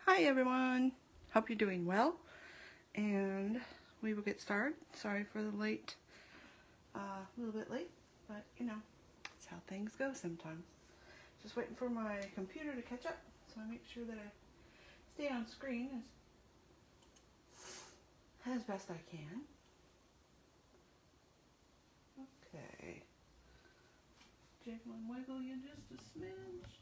Hi everyone, hope you're doing well, and we will get started. Sorry for the late, a little bit late, but you know, that's how things go sometimes. Just waiting for my computer to catch up, so I make sure that I stay on screen as best I can. Okay, jiggle and wiggle you just a smidge.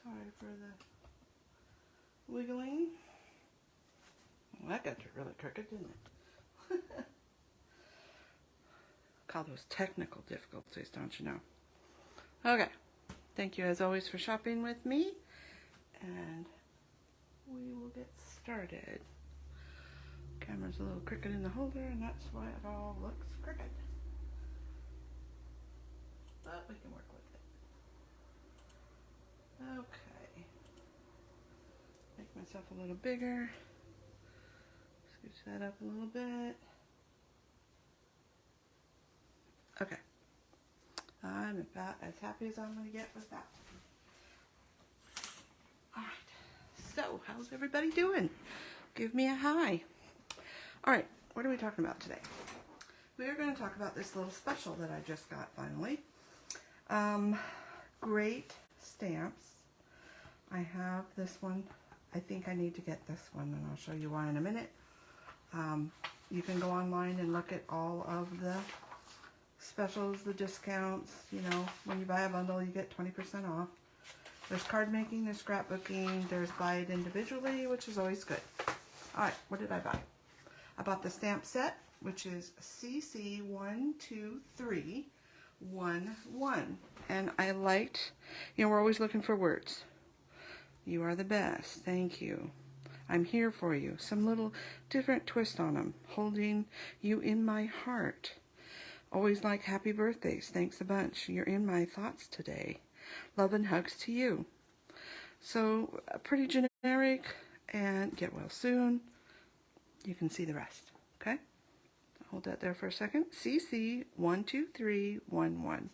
Sorry for the wiggling. Well, that got really crooked, didn't it? Call those technical difficulties, don't you know? Okay, thank you as always for shopping with me, and we will get started. Camera's a little crooked in the holder, and that's why it all looks crooked. But we can work with it. Okay. Make myself a little bigger. Scooch that up a little bit. Okay. I'm about as happy as I'm going to get with that. Alright. So, how's everybody doing? Give me a hi. Alright, what are we talking about today? We're going to talk about this little special that I just got finally. Great stamps. I have this one. I think I need to get this one, and I'll show you why in a minute. You can go online and look at all of the specials, the discounts. You know, when you buy a bundle, you get 20% off. There's card making, there's scrapbooking, there's buy it individually, which is always good. Alright, what did I buy? I bought the stamp set, which is CC12311. And I liked, you know, we're always looking for words. You are the best. Thank you. I'm here for you. Some little different twist on them. Holding you in my heart. Always like happy birthdays. Thanks a bunch. You're in my thoughts today. Love and hugs to you. So pretty generic, and get well soon. You can see the rest. Okay? Hold that there for a second. CC12311.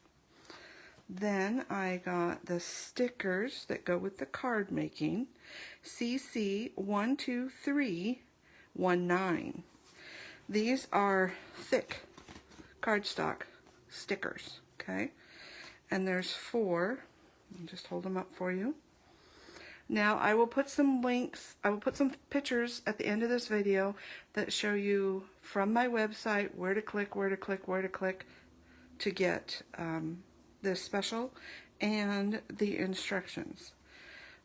Then I got the stickers that go with the card making. CC12319. These are thick cardstock stickers. Okay? And there's 4. I'll just hold them up for you. Now I will put some links, I will put some pictures at the end of this video that show you from my website where to click, where to click, where to click to get this special and the instructions.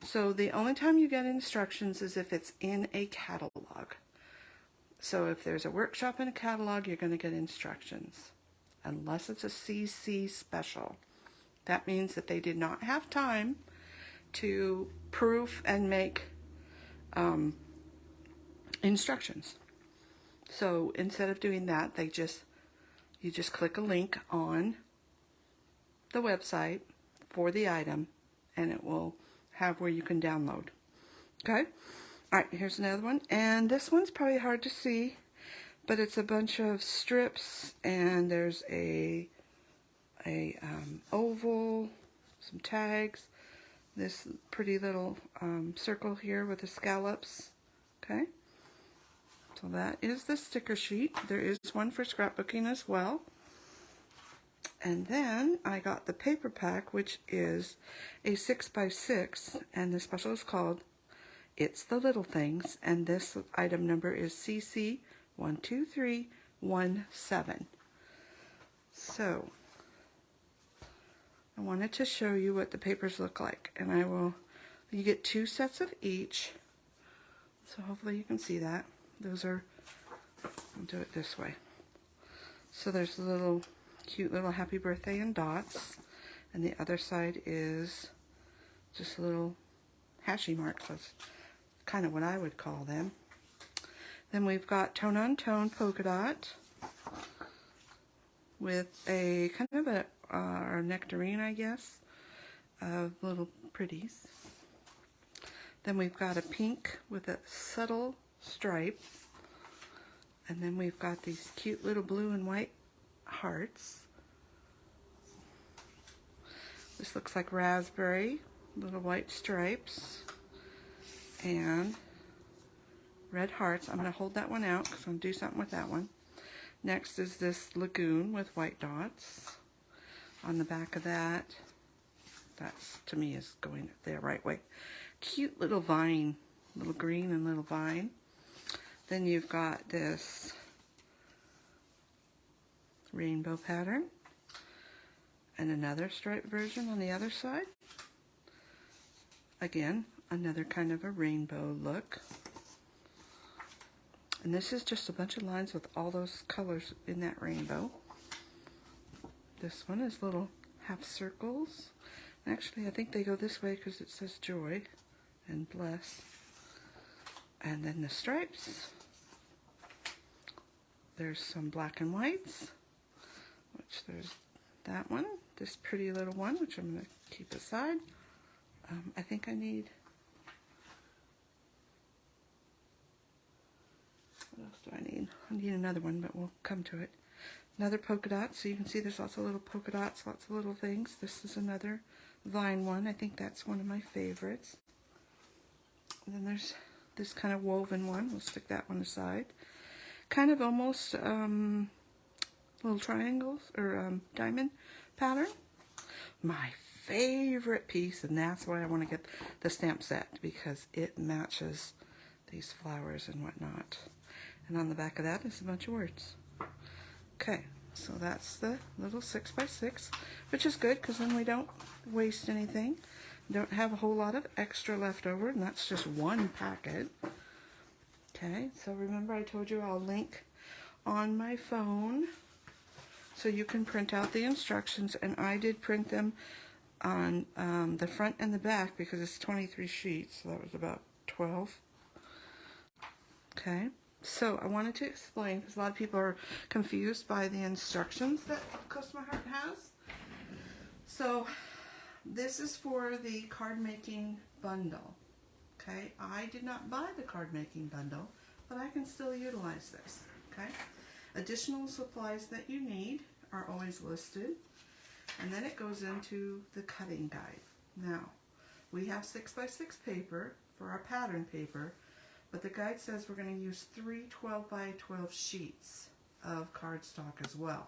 So the only time you get instructions is if it's in a catalog. So if there's a workshop in a catalog, you're going to get instructions. Unless it's a CC special. That means that they did not have time to proof and make instructions. So instead of doing that, you just click a link on the website for the item, and it will have where you can download. Okay? Alright, here's another one. And this one's probably hard to see, but it's a bunch of strips, and there's a oval, some tags, this pretty little circle here with the scallops. Okay, so that is the sticker sheet. There is one for scrapbooking as well. And then I got the paper pack, which is a 6x6, and the special is called It's the Little Things, and this item number is CC12317. So I wanted to show you what the papers look like, and you get 2 sets of each, so hopefully you can see that. Those are, I'll do it this way. So there's a little cute little happy birthday and dots, and the other side is just little hashy marks. That's kind of what I would call them. Then we've got tone on tone polka dot with a kind of a nectarine, I guess, of little pretties. Then we've got a pink with a subtle stripe. And then we've got these cute little blue and white hearts This looks like raspberry, little white stripes, and red hearts. I'm going to hold that one out because I'm going to do something with that one. Next is this lagoon with white dots. On the back of that, that's, to me, is going the right way. Cute little vine, little green and little vine. Then you've got this rainbow pattern and another striped version on the other side. Again, another kind of a rainbow look. And this is just a bunch of lines with all those colors in that rainbow. This one is little half circles. Actually, I think they go this way because it says joy and bless. And then the stripes. There's some black and whites, which there's that one, this pretty little one, which I'm going to keep aside. I think I need, what else do I need? I need another one, but we'll come to it. Another polka dot, so you can see there's lots of little polka dots, lots of little things. This is another vine one. I think that's one of my favorites. And then there's this kind of woven one. We'll stick that one aside. Kind of almost little triangles or diamond pattern. My favorite piece, and that's why I want to get the stamp set, because it matches these flowers and whatnot. And on the back of that is a bunch of words. Okay, so that's the little 6x6, which is good because then we don't waste anything. Don't have a whole lot of extra left over, and that's just one packet. Okay, so remember I told you I'll link on my phone so you can print out the instructions, and I did print them on the front and the back because it's 23 sheets, so that was about 12. Okay. So I wanted to explain, because a lot of people are confused by the instructions that Close to My Heart has. So this is for the card making bundle. Okay, I did not buy the card making bundle, but I can still utilize this. Okay, additional supplies that you need are always listed, and then it goes into the cutting guide. Now, we have 6x6 paper for our pattern paper, but the guide says we're going to use 3 12x12 sheets of cardstock as well.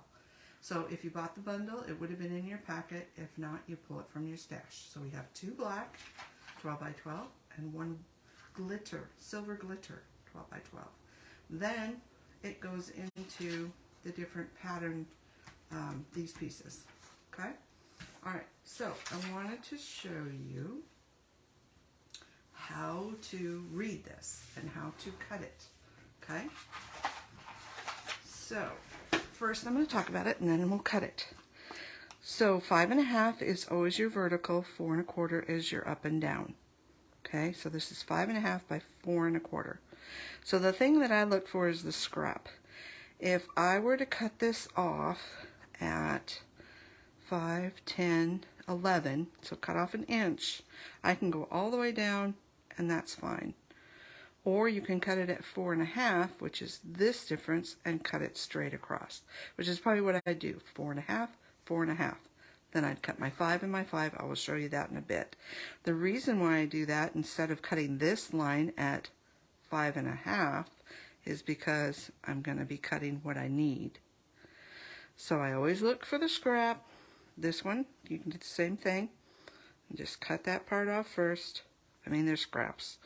So if you bought the bundle, it would have been in your packet. If not, you pull it from your stash. So we have 2 black 12x12 and 1 glitter, silver glitter 12x12. Then it goes into the different pattern, these pieces. Okay? Alright, so I wanted to show you how to read this and how to cut it. Okay? So, first I'm going to talk about it and then we'll cut it. So 5.5 is always your vertical, 4 1/4 is your up and down. Okay, so this is 5.5 by 4 1/4. So the thing that I look for is the scrap. If I were to cut this off at 5, 10, 11, so cut off an inch, I can go all the way down and that's fine. Or you can cut it at 4 1/2, which is this difference, and cut it straight across, which is probably what I do, 4 1/2, 4 1/2. Then I'd cut my 5 and my 5. I will show you that in a bit. The reason why I do that instead of cutting this line at 5 1/2 is because I'm going to be cutting what I need. So I always look for the scrap. This one, you can do the same thing. And just cut that part off first. I mean, they're scraps.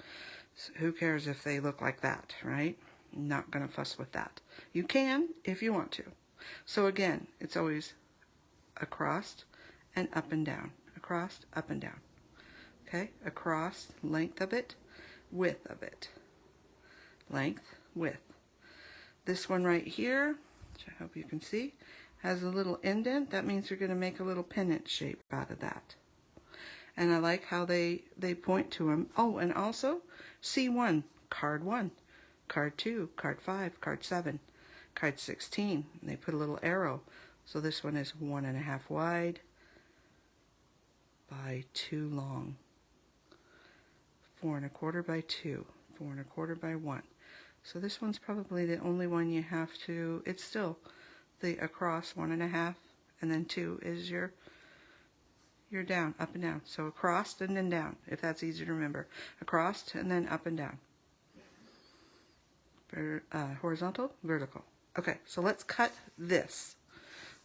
So who cares if they look like that, right? I'm not going to fuss with that. You can if you want to. So again, it's always across and up and down. Across, up and down. Okay? Across, length of it, width of it. Length, width. This one right here, which I hope you can see, has a little indent. That means you're going to make a little pennant shape out of that. And I like how they point to them. Oh, and also C1, card 1, card 2, card 5, card 7, card 16. And they put a little arrow. So this one is 1 1/2 wide by 2 long. 4 1/4 by 2, 4 1/4 by 1. So this one's probably the only one you have to, it's still the across 1 1/2, and then 2 is your you're down, up and down. So across and then down, if that's easy to remember. Across and then up and down. Horizontal, vertical. Okay, so let's cut this.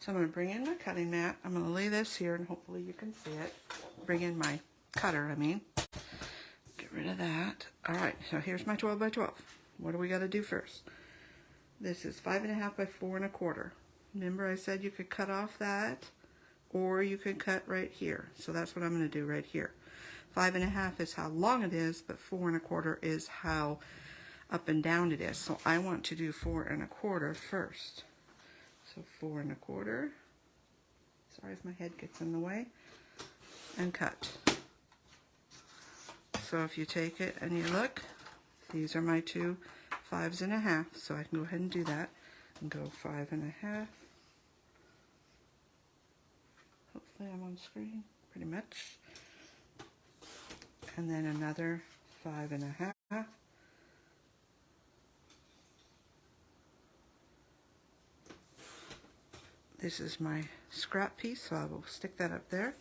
So I'm going to bring in my cutting mat. I'm going to lay this here and hopefully you can see it. Bring in my cutter, Get rid of that. All right, so here's my 12 by 12. What do we got to do first? This is 5.5 by 4 1/4. Remember I said you could cut off that or you could cut right here. So that's what I'm going to do right here. 5.5 is how long it is, but 4 1/4 is how up and down it is. So I want to do 4 1/4 first. So 4 1/4. Sorry if my head gets in the way. And cut. So if you take it and you look, these are my two 5s1/2. So I can go ahead and do that and go 5 1/2. Hopefully I'm on screen, pretty much. And then another 5 1/2. This is my scrap piece, so I will stick that up there.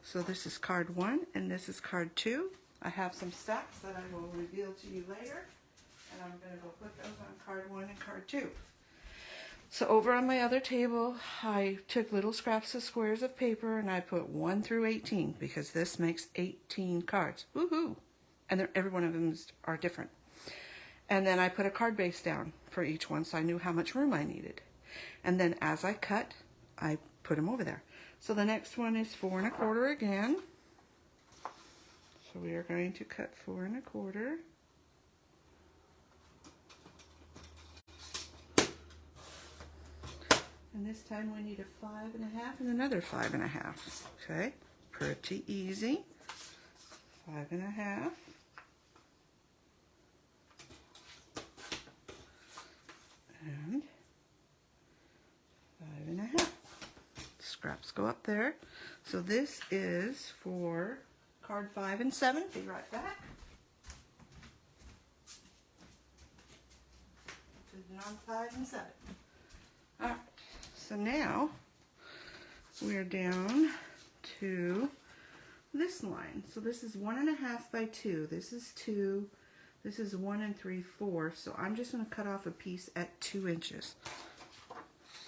So this is card 1 and this is card 2. I have some stacks that I will reveal to you later, and I'm going to go put those on card 1 and card 2. So over on my other table, I took little scraps of squares of paper and I put 1 through 18 because this makes 18 cards. Woohoo! And every one of them are different. And then I put a card base down for each one so I knew how much room I needed. And then as I cut, I put them over there. So the next one is 4 1/4 again. So we are going to cut 4 1/4. And this time we need a 5 1/2 and another 5 1/2. Okay, pretty easy. 5 1/2. And 5 1/2. Scraps go up there. So this is for card 5 and 7. Be right back. On 5 and 7. All right. So now we are down to this line. So this is 1 1/2 by 2. This is 2. This is 1 3/4. So I'm just going to cut off a piece at 2 inches.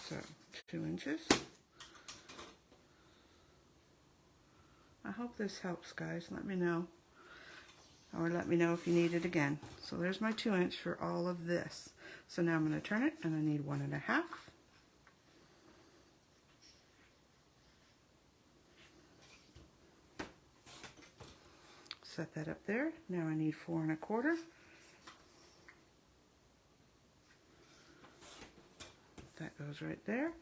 So 2 inches. I hope this helps, guys. Let me know. Or let me know if you need it again. So there's my 2 inch for all of this. So now I'm going to turn it and I need 1 1/2. Set that up there. Now I need 4 1/4. That goes right there.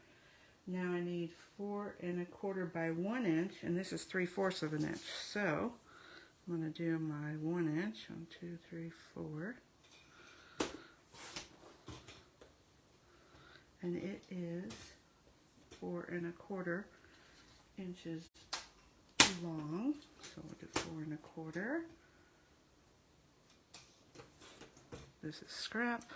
Now I need 4 1/4 by 1 inch, and this is 3/4 of an inch. So I'm going to do my 1 inch. 1, 2, 3, 4. And it is 4 1/4 inches long. So we'll do 4 1/4. This is scrap.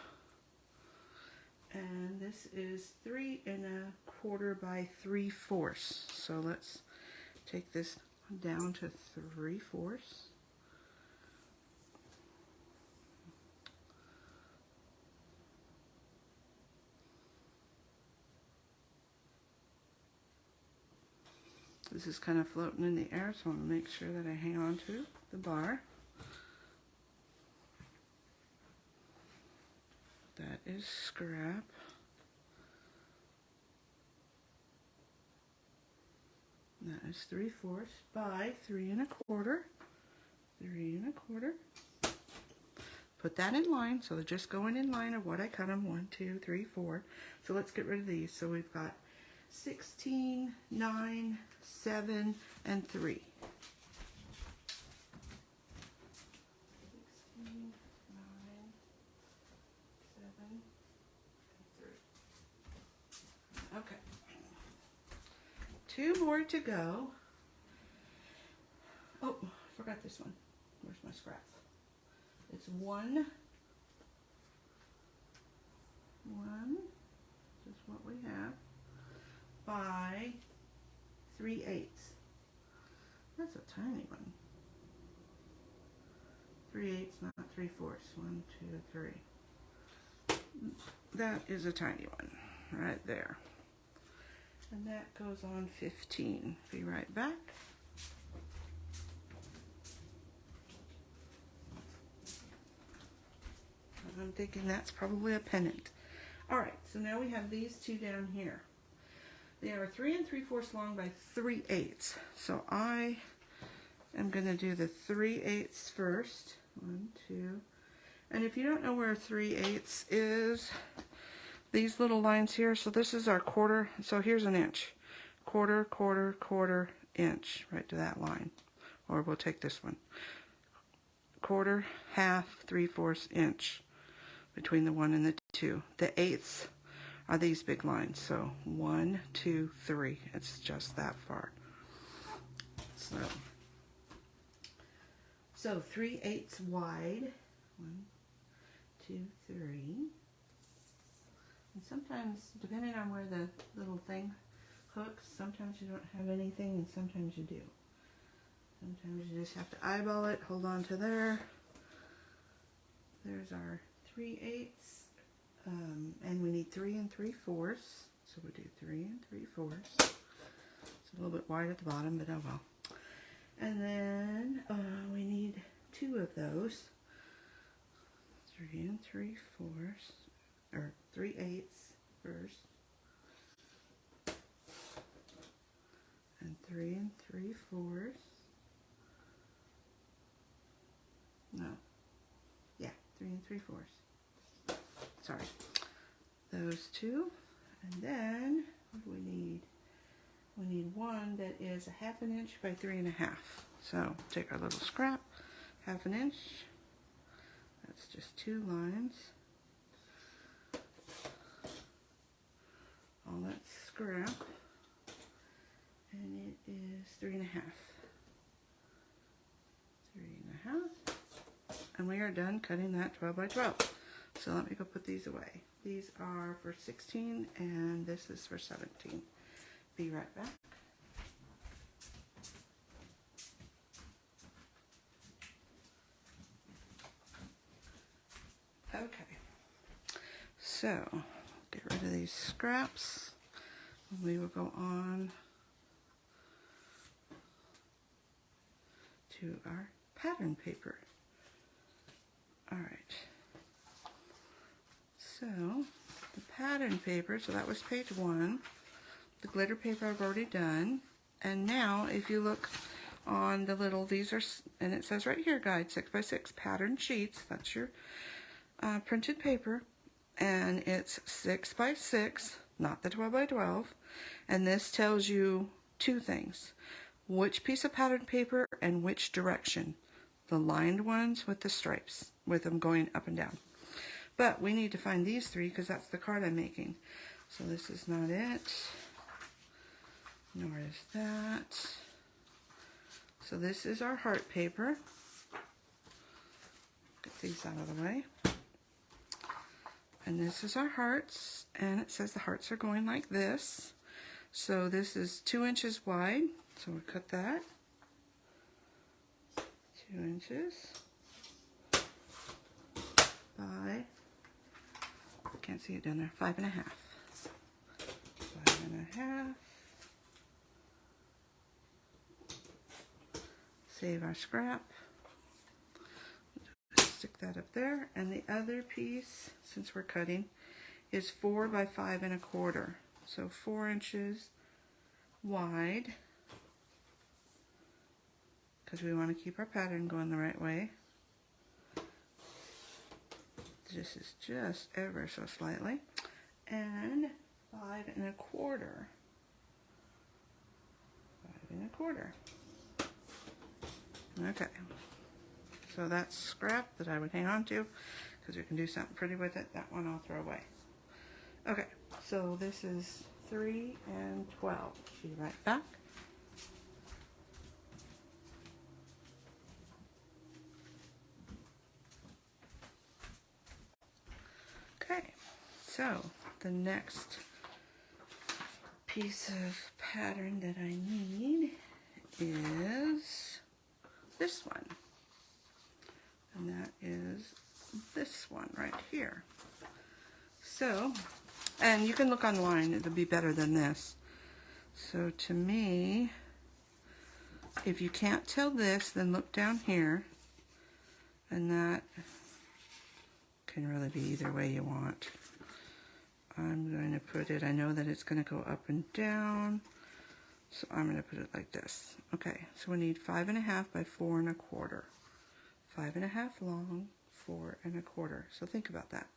And this is 3 1/4 by 3/4. So let's take this down to 3/4. This is kind of floating in the air, so I want to make sure that I hang on to the bar. That is scrap. That is 3/4 by 3 1/4. 3 1/4. Put that in line, so they're just going in line of what I cut them. 1, 2, 3, 4. So let's get rid of these. So we've got 16, 9, 7, and 3. 16, 9, 7, and 3. Okay. 2 more to go. Oh, I forgot this one. Where's my scraps? It's 1, just what we have, by 3/8. That's a tiny one. 3/8, not 3/4. 1, 2, 3. That is a tiny one right there. And that goes on 15. Be right back. I'm thinking that's probably a pennant. Alright, so now we have these two down here. They are 3 3/4 long by 3/8. So I am going to do the 3/8 first. 1, 2. And if you don't know where 3/8 is, these little lines here, so this is our quarter. So here's an inch. Quarter, quarter, quarter, inch, right to that line. Or we'll take this one. Quarter, half, 3/4 inch between the 1 and the 2. The eighths are these big lines. So 1, 2, 3. It's just that far. So 3/8 wide. 1, 2, 3. And sometimes, depending on where the little thing hooks, sometimes you don't have anything and sometimes you do. Sometimes you just have to eyeball it, hold on to there. There's our 3/8, and we need 3 3/4. So we'll do 3 3/4. It's a little bit wide at the bottom, but oh well. And then we need 2 of those. 3 3/4, or 3/8 first, and 3 3/4. No, yeah, 3 3/4. Sorry, those 2, and then what do we need? We need one that is a 1/2 inch by 3 1/2. So take our little scrap, 1/2 inch. That's just 2 lines. All that scrap, and it is 3 1/2. 3 1/2, and we are done cutting that 12 by 12. So let me go put these away. These are for 16, and this is for 17. Be right back. Okay, so get rid of these scraps. We will go on to our pattern paper. All right, so the pattern paper, so that was page 1. The glitter paper I've already done. And now if you look on the little, these are, and it says right here, guide 6 by 6 pattern sheets. That's your printed paper, and it's 6 by 6, not the 12 by 12. And this tells you 2 things: which piece of pattern paper and which direction. The lined ones with the stripes, with them going up and down. But we need to find these 3 because that's the card I'm making. So this is not it, nor is that. So this is our heart paper. Get these out of the way. And this is our hearts, and it says the hearts are going like this. So this is 2 inches wide, so we'll cut that. 2 inches by, can't see it down there, 5 1/2. 5 1/2. Save our scrap. Stick that up there. And the other piece, since we're cutting, is 4 by 5 1/4. So 4 inches wide, because we want to keep our pattern going the right way. This is just ever so slightly. And 5 1/4. 5 1/4. Okay. So that's scrap that I would hang on to because we can do something pretty with it. That one I'll throw away. Okay, so this is 3 and 12. Be right back. Okay, so the next piece of pattern that I need is this one. And that is this one right here. So, and you can look online, it'll be better than this. So to me, if you can't tell this, then look down here. And that can really be either way you want. I'm going to put it, I know that it's going to go up and down, so I'm going to put it like this. Okay, so we need 5.5 by 4 1/4. 5.5 long, 4 1/4. So think about that.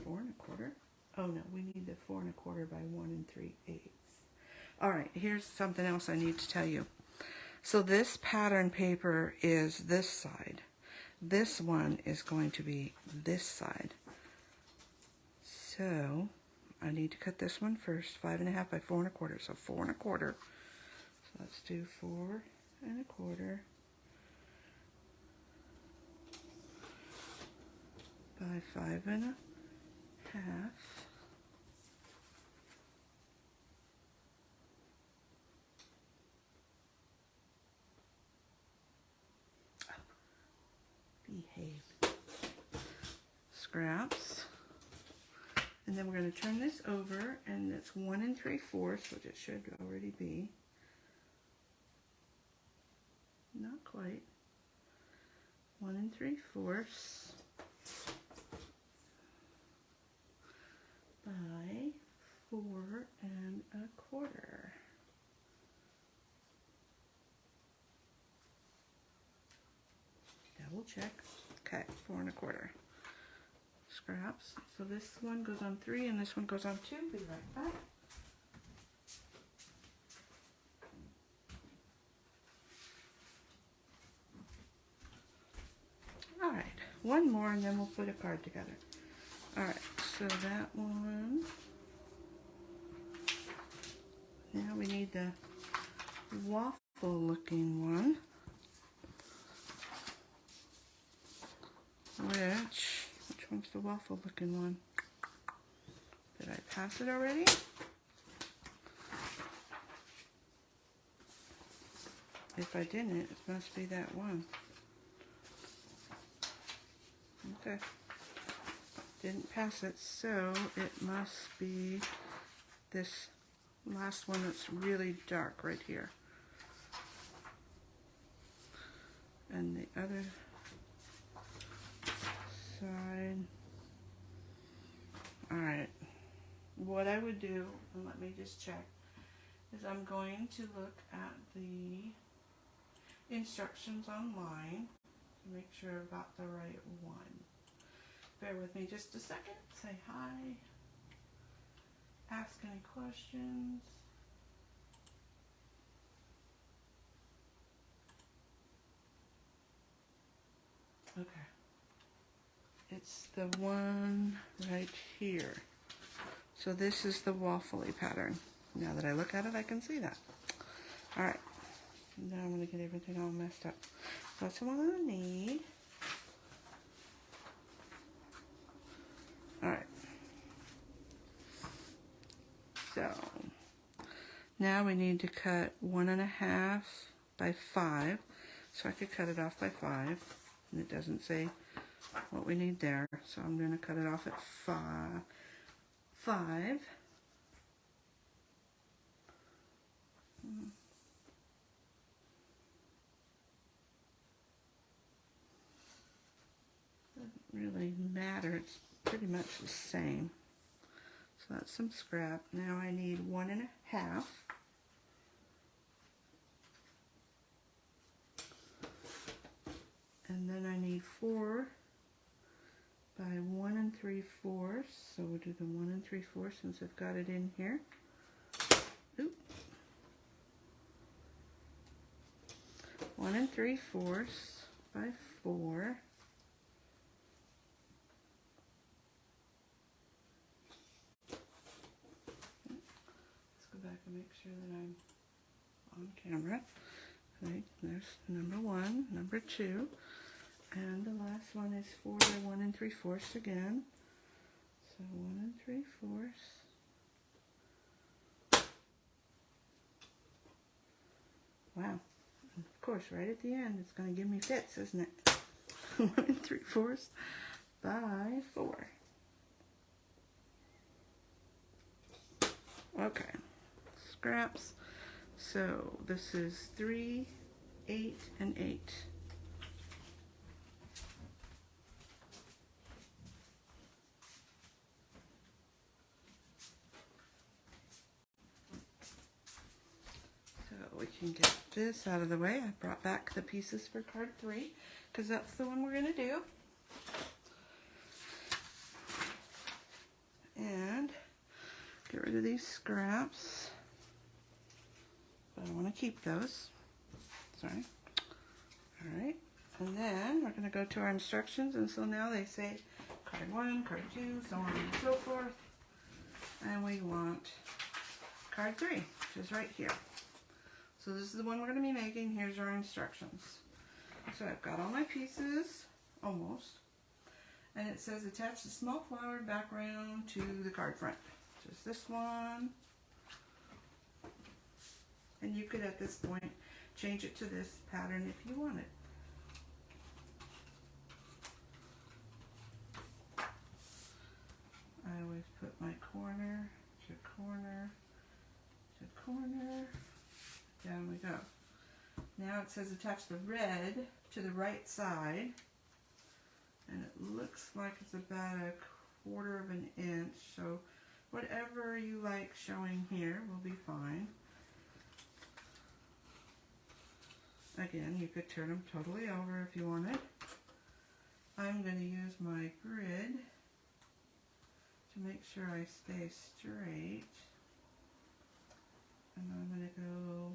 4 1/4. Oh no, we need the 4 1/4 by 1 3/8. All right, here's something else I need to tell you. So this pattern paper is this side. This one is going to be this side. So I need to cut this one first. 5.5 by 4 1/4. So 4 1/4. So let's do 4 1/4 by 5.5. Behave. Scraps. And then we're going to turn this over, and it's 1 3/4, which it should already be. Not quite. 1 3/4 by 4 1/4. Double check. Okay, 4 1/4. Scraps. So this one goes on 3 and this one goes on 2. Be right back. All right, one more and then we'll put a card together. All right, so that one. Now we need the waffle looking one. Which one's the waffle looking one? Did I pass it already? If I didn't, it must be that one. Okay. Didn't pass it, so it must be this last one that's really dark right here. And the other side. Alright. What I would do, and let me just check, is I'm going to look at the instructions online to make sure I've got the right one. Bear with me just a second. Say hi. Ask any questions. Okay. It's the one right here. So this is the waffly pattern. Now that I look at it, I can see that. All right. Now I'm going to get everything all messed up. That's what I'm going to need. All right. So now we need to cut 1.5 by 5. So I could cut it off by 5. And it doesn't say what we need there. So I'm going to cut it off at 5. Doesn't really matter. It's pretty much the same. So that's some scrap. Now I need 1.5. And then I need 4 by 1 3/4. So we'll do the 1 3/4 since I've got it in here. Oop. 1 3/4 by 4. Let's go back and make sure that I'm on camera. Okay, there's number 1, number 2. And the last one is 4 by 1 3/4 again. So 1 3/4. Wow. Of course, right at the end, it's going to give me fits, isn't it? 1 3/4 by 4. Okay. Scraps. So this is 3, 8, and 8. So we can get this out of the way. I brought back the pieces for card 3 because that's the one we're going to do. And get rid of these scraps. But I want to keep those. Sorry. Alright. And then we're going to go to our instructions. And so now they say card 1, card 2, so on and so forth. And we want card 3, which is right here. So this is the one we're going to be making. Here's our instructions. So I've got all my pieces, almost. And it says attach the small flowered background to the card front. Just this one. And you could at this point change it to this pattern if you wanted. I always put my corner to corner to corner. Down we go. Now it says attach the red to the right side. And it looks like it's about 1/4 of an inch. So whatever you like showing here will be fine. Again, you could turn them totally over if you wanted. I'm going to use my grid to make sure I stay straight. And I'm going to go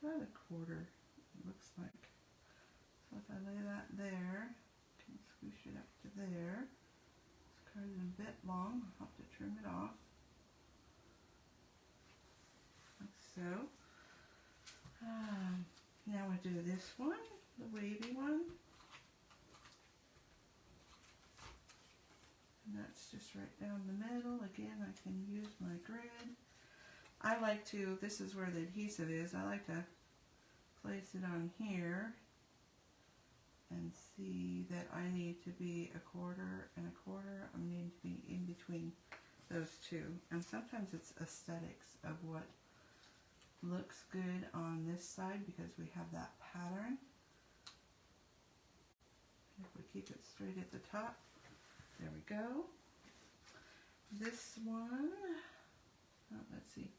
about 1/4, it looks like. So if I lay that there, I can squish it up to there. This card is a bit long, I'll have to trim it off. Like so. Now we do this one, the wavy one. And that's just right down the middle. Again, I can use my grid. I like to, this is where the adhesive is, I like to place it on here and see that I need to be 1/4 and 1/4. I need to be in between those two. And sometimes it's aesthetics of what looks good on this side because we have that pattern. If we keep it straight at the top, there we go. This one, oh, let's see.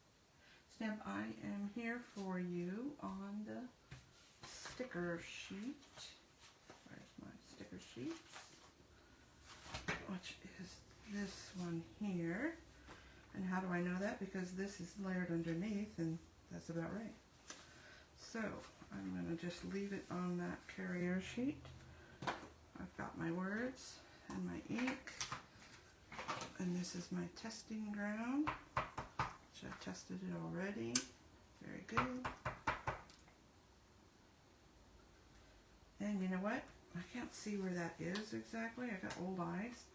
Stamp I am here for you on the sticker sheet. Where's my sticker sheets? Which is this one here. And how do I know that? Because this is layered underneath and that's about right. So I'm going to just leave it on that carrier sheet. I've got my words and my ink. And this is my testing ground, which I tested it already. Very good. And you know what? I can't see where that is exactly. I got old eyes.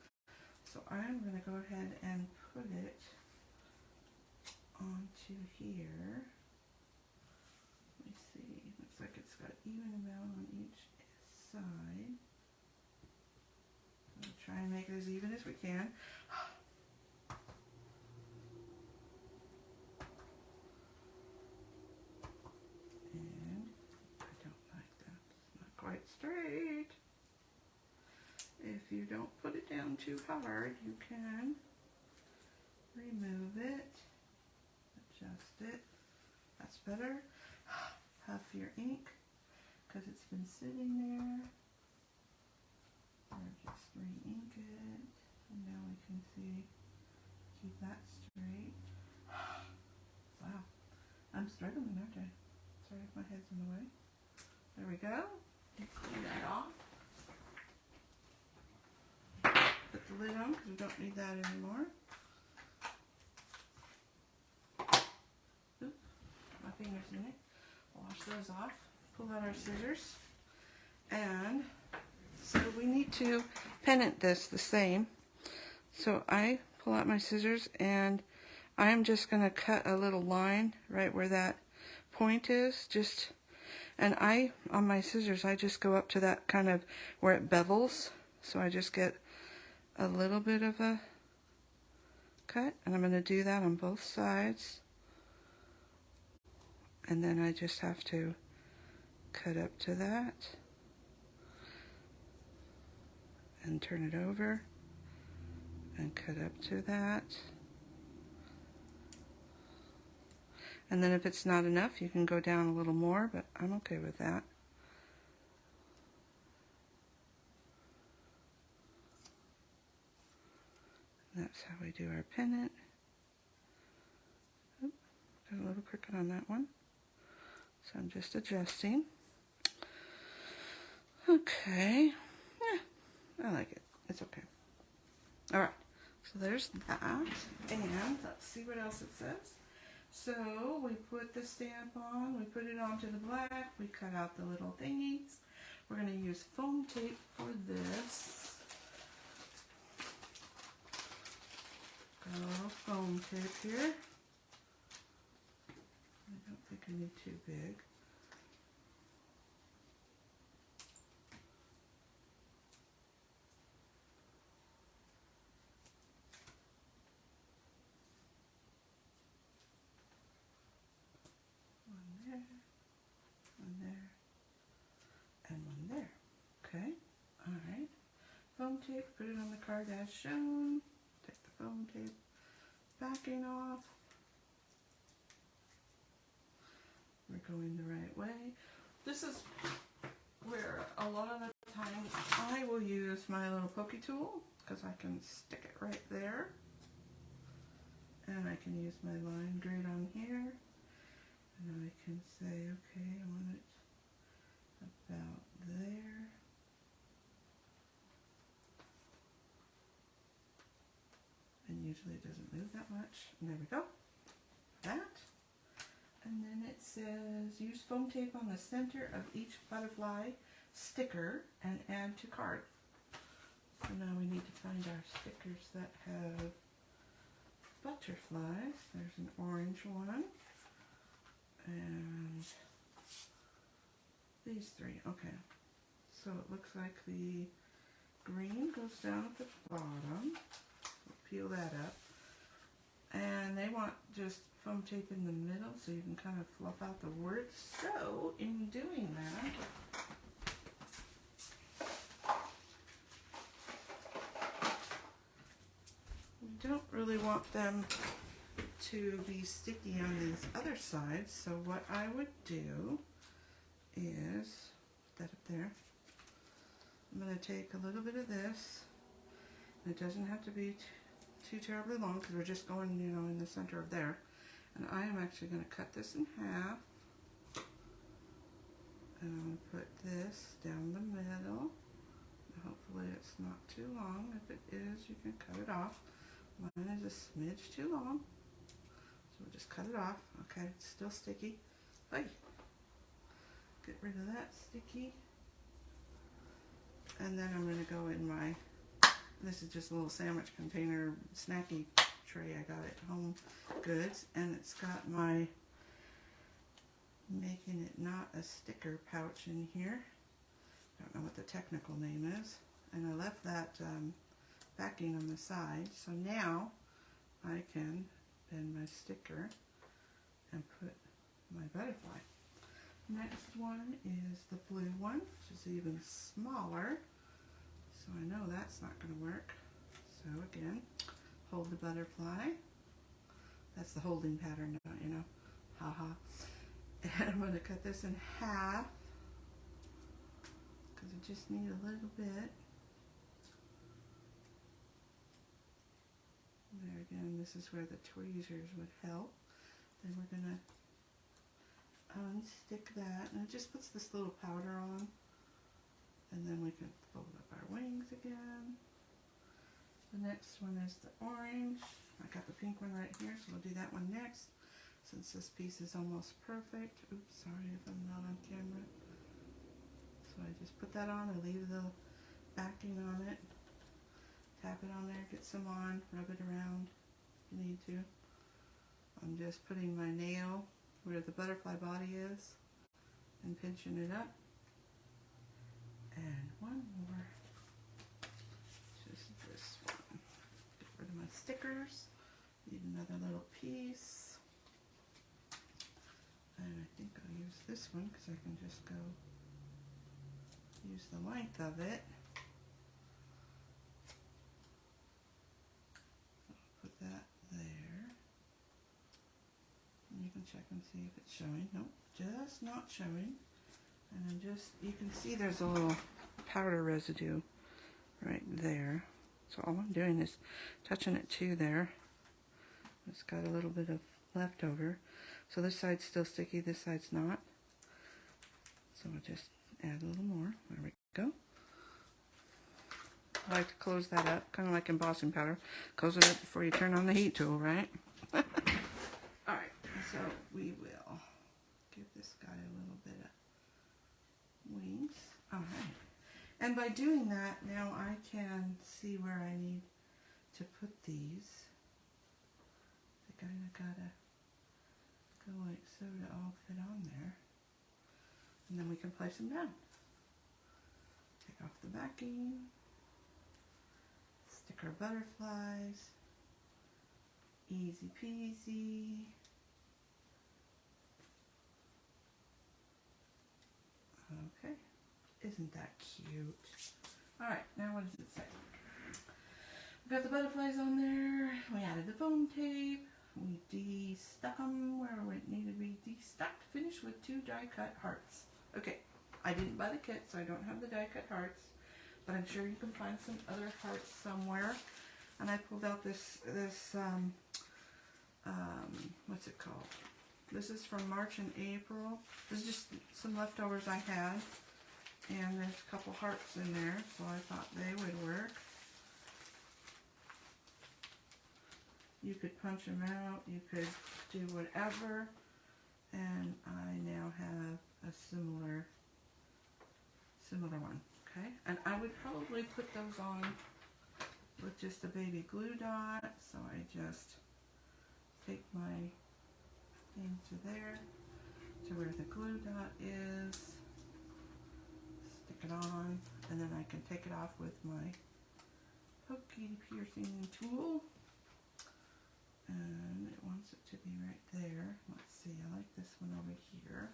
So I'm going to go ahead and put it onto here. Let me see. Looks like it's got even amount on each side. We'll try and make it as even as we can. And I don't like that. It's not quite straight. If you don't put it down too hard, you can remove it, adjust it. That's better. Half your ink, because it's been sitting there. Or just re-ink it. And now we can see, keep that straight. Wow, I'm struggling, aren't I? Sorry if my head's in the way. There we go. Clean that off. Put the lid on because we don't need that anymore. Oop, my fingers in it. Wash those off. Pull out our scissors. And so we need to pennant this the same. So I pull out my scissors and I'm just going to cut a little line right where that point is. Just, and on my scissors, I just go up to that kind of where it bevels. So I just get a little bit of a cut, and I'm going to do that on both sides. And then I just have to cut up to that and turn it over and cut up to that. And then if it's not enough, you can go down a little more, but I'm okay with that. That's how we do our pennant. Oop, got a little crooked on that one. So I'm just adjusting. Okay. I like it. It's okay. Alright. So there's that. And let's see what else it says. So we put the stamp on, we put it onto the black, we cut out the little thingies. We're going to use foam tape for this. Got a little foam tape here. I don't think I need too big. One there, and one there. Okay, alright. Foam tape, put it on the card as shown. Take the foam tape backing off. We're going the right way. This is where a lot of the times I will use my little pokey tool because I can stick it right there. And I can use my line grid on here. And I can say, okay, I want it about there. And usually it doesn't move that much. And there we go. That. And then it says, use foam tape on the center of each butterfly sticker and add to card. So now we need to find our stickers that have butterflies. There's an orange one. And these three. Okay. So it looks like the green goes down at the bottom. We'll peel that up. And they want just foam tape in the middle so you can kind of fluff out the words. So in doing that, we don't really want them to be sticky on these other sides. So what I would do is, put that up there, I'm going to take a little bit of this. It doesn't have to be too terribly long because we're just going, you know, in the center of there. And I am actually going to cut this in half. And I'm going to put this down the middle. Hopefully it's not too long. If it is, you can cut it off. Mine is a smidge too long. So we'll just cut it off. Okay, it's still sticky. Hey, get rid of that sticky. And then I'm going to go in my, this is just a little sandwich container snacky tray I got at Home Goods. And it's got my making it not a sticker pouch in here. I don't know what the technical name is. And I left that backing on the side. So now I can bend my sticker and put my butterfly. Next one is the blue one, which is even smaller. So I know that's not going to work. So again, hold the butterfly. That's the holding pattern, you know. Haha. And I'm going to cut this in half because I just need a little bit. There again, this is where the tweezers would help. Then we're going to unstick that, and it just puts this little powder on. And then we can fold up our wings again. The next one is the orange. I got the pink one right here, so we'll do that one next. Since this piece is almost perfect. Oops, sorry if I'm not on camera. So I just put that on, I leave the backing on it. Tap it on there, get some on, rub it around if you need to. I'm just putting my nail where the butterfly body is and pinching it up. And one more, just this one. Get rid of my stickers. Need another little piece. And I think I'll use this one because I can just go use the length of it. I'll put that there. And you can check and see if it's showing. Nope, just not showing. And then just, you can see there's a little powder residue right there. So all I'm doing is touching it to there. It's got a little bit of leftover. So this side's still sticky, this side's not. So I'll just add a little more. There we go. I like to close that up, kind of like embossing powder. Close it up before you turn on the heat tool, right? Alright, so we will give this guy a little bit of wings. Alright. And by doing that, now I can see where I need to put these. I kind of gotta go like so to all fit on there. And then we can place them down. Take off the backing. Stick our butterflies. Easy peasy. Okay. Isn't that cute? Alright, now what does it say? We've got the butterflies on there. We added the foam tape. We de-stuck them where it needed to be de-stuck. Finished with 2 die-cut hearts. Okay, I didn't buy the kit, so I don't have the die-cut hearts, but I'm sure you can find some other hearts somewhere. And I pulled out this what's it called? This is from March and April. This is just some leftovers I had, and there's a couple hearts in there, so I thought they would work. You could punch them out, you could do whatever, and I now have a similar one, okay? And I would probably put those on with just a baby glue dot, so I just take my thing to there, to where the glue dot is, stick it on, and then I can take it off with my pokey piercing tool. And it wants it to be right there. Let's see, I like this one over here.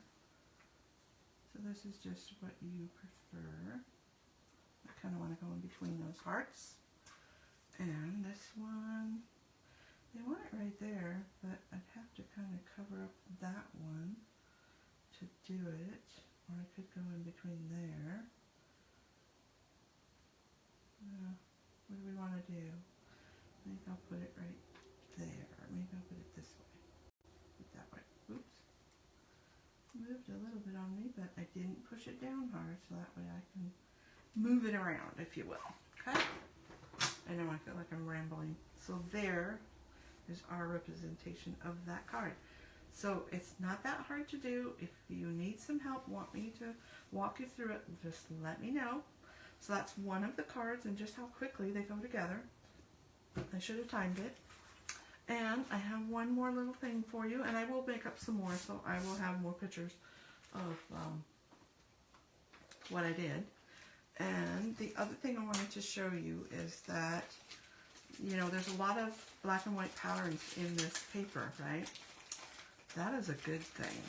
So this is just what you prefer. I kind of want to go in between those hearts. And this one, they want it right there, but I'd have to kind of cover up that one to do it. Or I could go in between there. What do we want to do? I think I'll put it right there. Maybe I'll put it this way. Put it that way. Oops. Moved a little bit on me, but I didn't push it down hard, so that way I can move it around, if you will. Okay? I know I feel like I'm rambling. So there is our representation of that card. So it's not that hard to do. If you need some help, want me to walk you through it, just let me know. So that's one of the cards, and just how quickly they go together. I should have timed it. And I have one more little thing for you, and I will make up some more, so I will have more pictures of what I did. And the other thing I wanted to show you is that, you know, there's a lot of black and white patterns in this paper, right? That is a good thing,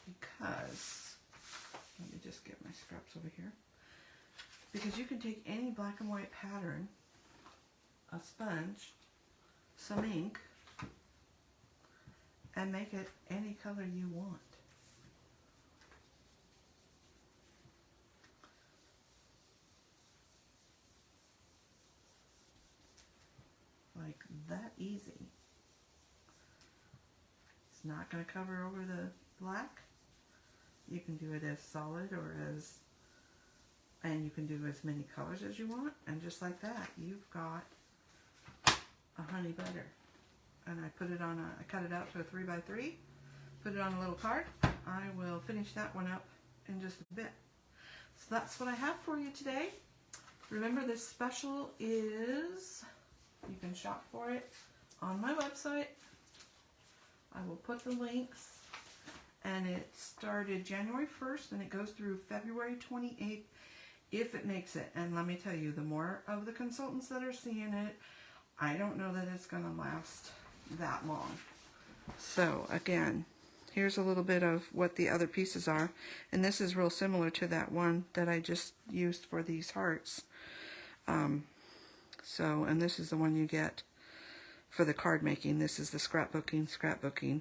because, let me just get my scraps over here, because you can take any black and white pattern, a sponge, some ink, and make it any color you want. Like that easy. It's not going to cover over the black. You can do it as solid or as, and you can do as many colors as you want, and just like that, you've got a honey butter. And I put it on I cut it out to a 3x3, put it on a little card. I will finish that one up in just a bit. So that's what I have for you today. Remember, this special is, you can shop for it on my website, I will put the links. And it started January 1st and it goes through February 28th if it makes it. And let me tell you, the more of the consultants that are seeing it, I don't know that it's going to last that long. So again, here's a little bit of what the other pieces are. And this is real similar to that one that I just used for these hearts. And this is the one you get for the card making. This is the scrapbooking.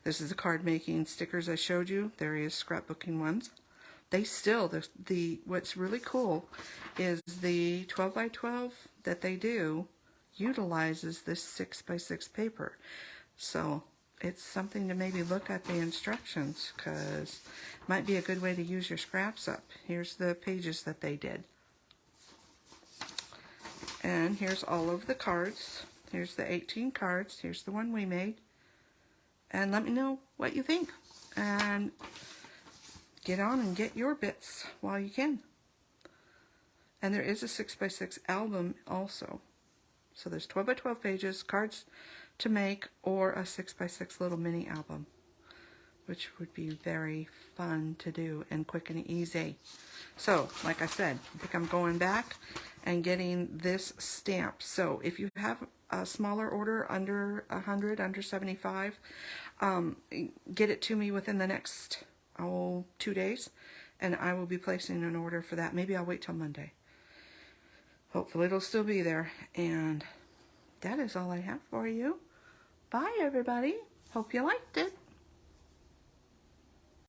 This is the card making stickers I showed you. There is scrapbooking ones. They still, what's really cool is the 12 by 12 that they do utilizes this 6 by 6 paper. So it's something to maybe look at the instructions, because it might be a good way to use your scraps up. Here's the pages that they did. And here's all of the cards. Here's the 18 cards. Here's the one we made. And let me know what you think. And get on and get your bits while you can. And there is a 6 by 6 album also. So there's 12 by 12 pages, cards to make, or a 6 by 6 little mini album, which would be very fun to do and quick and easy. So, like I said, I think I'm going back and getting this stamp. So if you have a smaller order under 100, under 75, get it to me within the next 2 days, and I will be placing an order for that. Maybe I'll wait till Monday. Hopefully it'll still be there. And that is all I have for you. Bye, everybody. Hope you liked it.